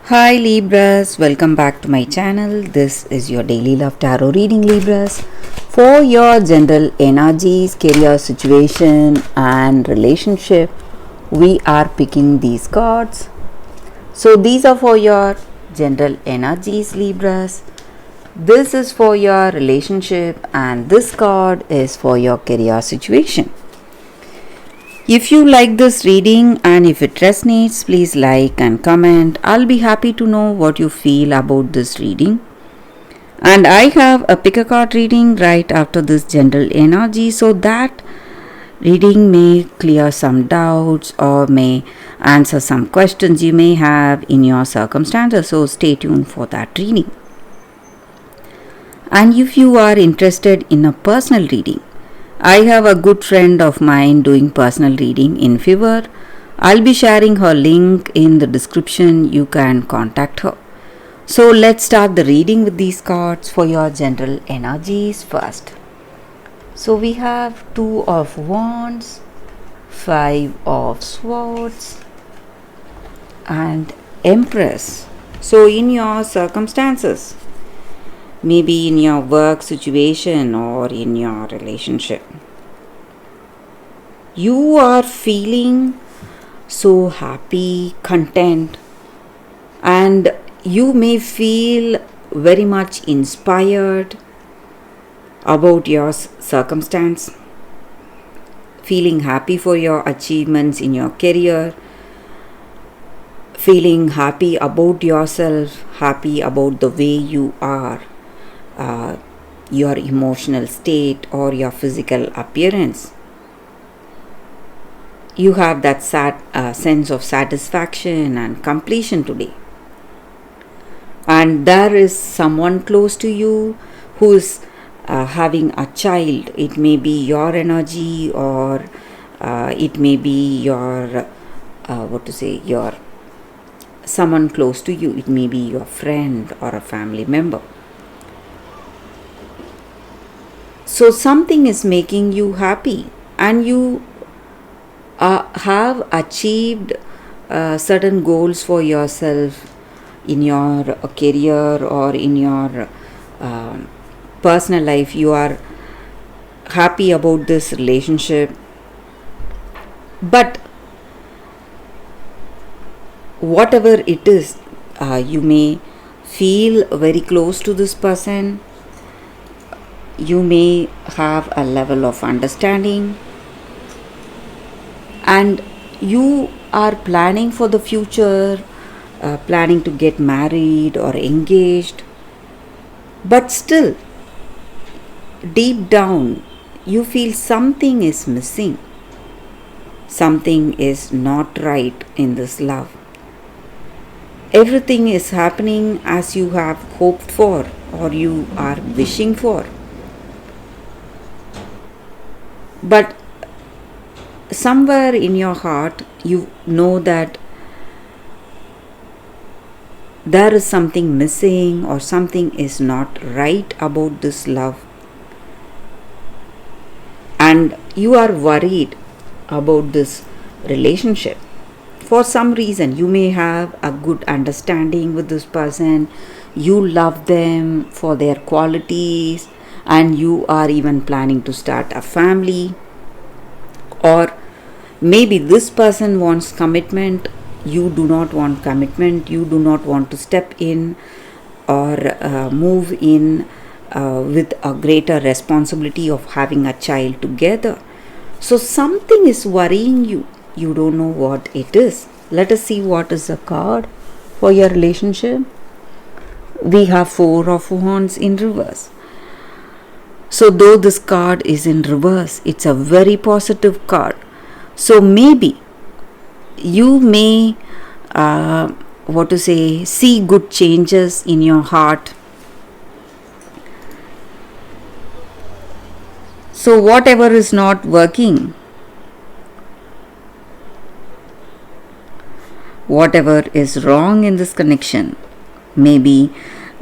Hi Libras, welcome back to my channel. This is your daily love tarot reading, Libras. For your general energies, career situation and relationship, we are picking these cards. So these are for your general energies, Libras. This is for your relationship and this card is for your career situation. If you like this reading and if it resonates, please like and comment. I'll be happy to know what you feel about this reading. And I have a pick a card reading right after this general energy, so that reading may clear some doubts or may answer some questions you may have in your circumstances. So stay tuned for that reading. And if you are interested in a personal reading, I have a good friend of mine doing personal reading in Fiverr. I'll be sharing her link in the description. You can contact her. So let's start the reading with these cards for your general energies first. So we have Two of Wands, Five of Swords and Empress. So in your circumstances, maybe in your work situation or in your relationship, you are feeling so happy, content, and you may feel very much inspired about your circumstance, feeling happy for your achievements in your career, feeling happy about yourself, happy about the way you are, your emotional state or your physical appearance. You have that sense of satisfaction and completion today. And there is someone close to you who is having a child. It may be your energy or it may be your, your someone close to you. It may be your friend or a family member. So something is making you happy and you have achieved certain goals for yourself in your career or in your personal life. You are happy about this relationship, but whatever it is, you may feel very close to this person. You may have a level of understanding and you are planning for the future, planning to get married or engaged, but still deep down you feel something is missing, something is not right in this love. Everything is happening as you have hoped for or you are wishing for, but somewhere in your heart you know that there is something missing or something is not right about this love, and you are worried about this relationship. For some reason, you may have a good understanding with this person, you love them for their qualities, and you are even planning to start a family. Or maybe this person wants commitment, you do not want commitment, you do not want to step in or move in with a greater responsibility of having a child together. So something is worrying you. You don't know what it is. Let us see what is the card for your relationship. We have Four of Wands in reverse. So though this card is in reverse, it's a very positive card. So maybe you may see good changes in your heart. So whatever is not working, whatever is wrong in this connection, maybe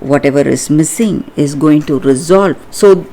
whatever is missing is going to resolve. So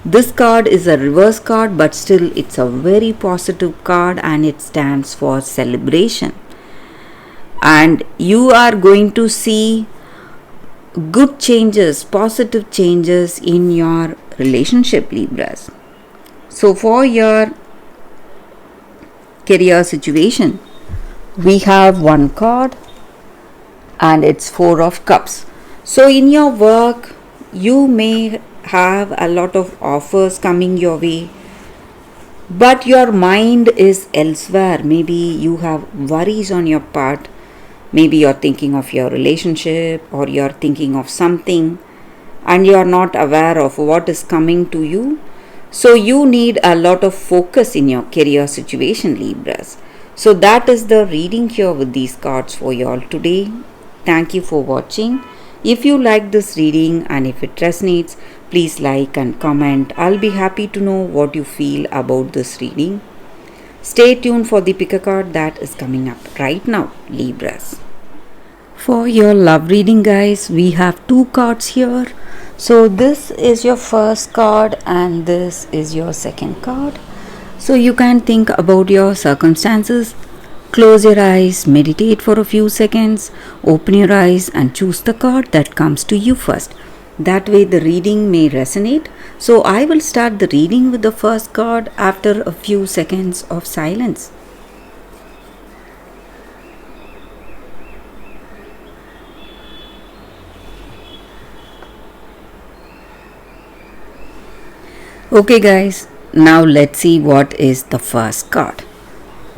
this card is a reverse card, but still it's a very positive card and it stands for celebration. and you are going to see good changes, positive changes in your relationship, Libras. So, for your career situation, we have one card and it's Four of Cups. So, in your work, you may have a lot of offers coming your way, but your mind is elsewhere. Maybe you have worries on your part. Maybe you're thinking of your relationship or you're thinking of something and you're not aware of what is coming to you. So you need a lot of focus in your career situation, Libras. So that is the reading here with these cards for you all today. Thank you for watching. If you like this reading and if it resonates, please like and comment. I'll be happy to know what you feel about this reading. Stay tuned for the pick a card that is coming up right now, Libras. For your love reading, guys, we have two cards here. So this is your first card and this is your second card. So you can think about your circumstances. Close your eyes, meditate for a few seconds, open your eyes and choose the card that comes to you first. That way the reading may resonate. So I will start the reading with the first card after a few seconds of silence. Okay guys, now let's see what is the first card.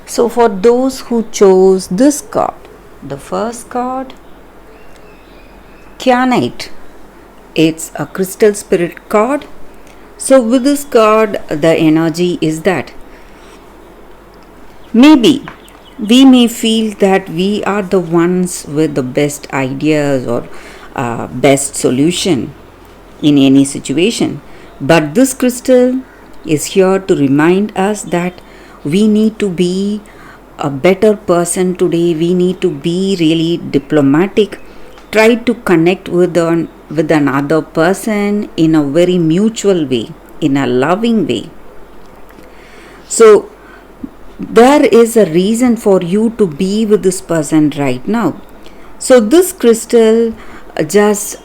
So for those who chose this card, the first card, Kyanite. It's a crystal spirit card. So with this card, the energy is that maybe we may feel that we are the ones with the best ideas or best solution in any situation. But this crystal is here to remind us that we need to be a better person today. We need to be really diplomatic. Try to connect with another person in a very mutual way, in a loving way. So there is a reason for you to be with this person right now. So this crystal just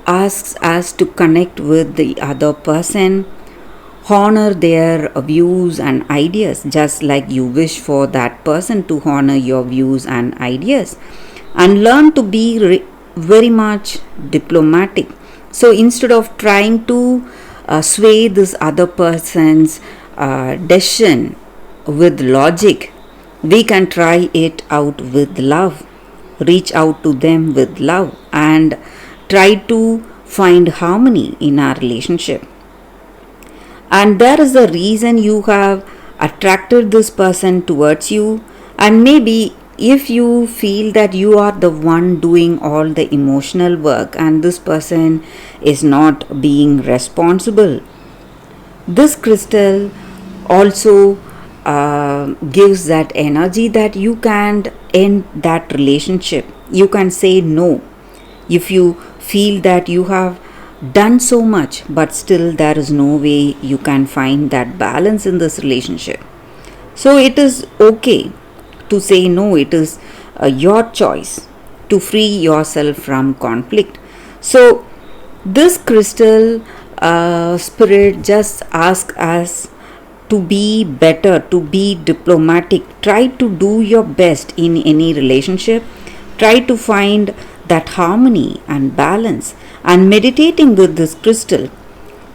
asks us to connect with the other person, honor their views and ideas, just like you wish for that person to honor your views and ideas, and learn to be very much diplomatic. So instead of trying to sway this other person's decision with logic, we can try it out with love. Reach out to them with love and try to find harmony in our relationship. And there is a reason you have attracted this person towards you, and maybe if you feel that you are the one doing all the emotional work and this person is not being responsible, this crystal also gives that energy that you can't end that relationship. You can say no. If you feel that you have done so much but still there is no way you can find that balance in this relationship, so it is okay to say no. It is your choice to free yourself from conflict. So this crystal spirit just asks us to be better, to be diplomatic. Try to do your best in any relationship. Try to find that harmony and balance, and meditating with this crystal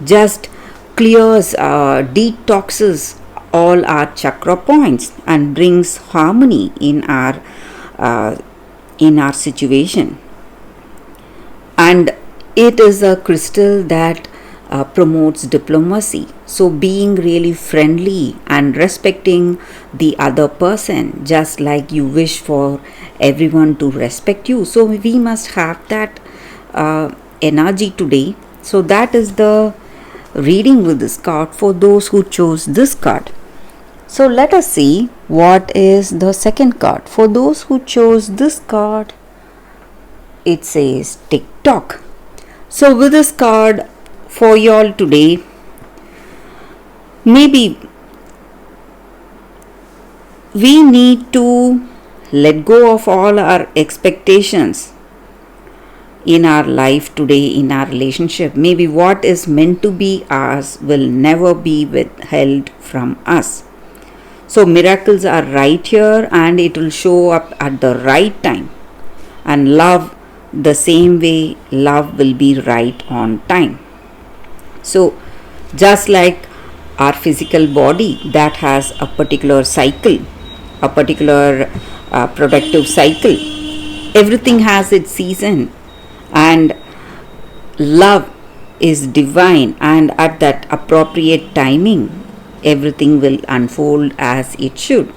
just clears, detoxes all our chakra points and brings harmony in our situation. And it is a crystal that promotes diplomacy. So being really friendly and respecting the other person, just like you wish for everyone to respect you. So we must have that energy today. So that is the reading with this card for those who chose this card. So let us see what is the second card. For those who chose this card, it says TikTok. So with this card for y'all today, maybe we need to let go of all our expectations in our life today, in our relationship. Maybe what is meant to be ours will never be withheld from us. So miracles are right here, and it will show up at the right time. And love, the same way, love will be right on time. So just like our physical body that has a particular cycle, a particular productive cycle, everything has its season, and love is divine, and at that appropriate timing everything will unfold as it should.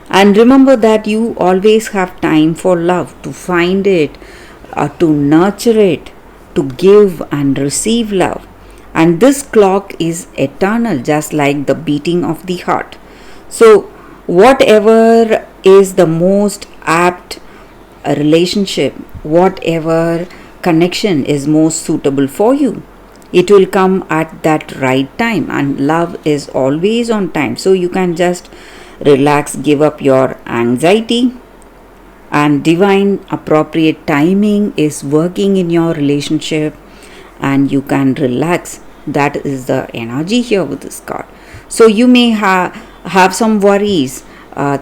And remember that you always have time for love, to find it, to nurture it, to give and receive love. And this clock is eternal, just like the beating of the heart. So whatever is the most apt relationship, whatever connection is most suitable for you, it will come at that right time. And love is always on time. So you can just relax, give up your anxiety, and divine appropriate timing is working in your relationship, and you can relax. That is the energy here with this card. So you may have some worries,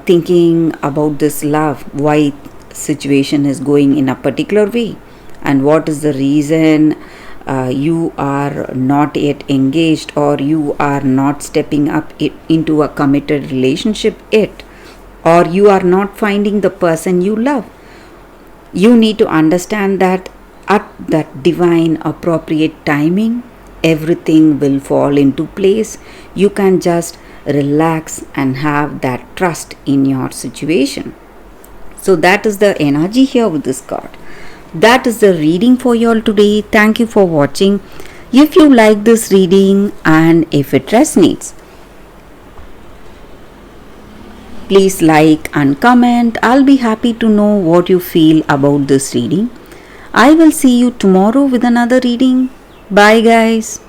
thinking about this love, why situation is going in a particular way, and what is the reason you are not yet engaged, or you are not stepping up into a committed relationship yet, or you are not finding the person you love. You need to understand that at that divine appropriate timing everything will fall into place. You can just relax and have that trust in your situation. So that is the energy here with this card. That is the reading for you all today. Thank you for watching. If you like this reading and if it resonates, please like and comment. I'll be happy to know what you feel about this reading. I will see you tomorrow with another reading. Bye guys.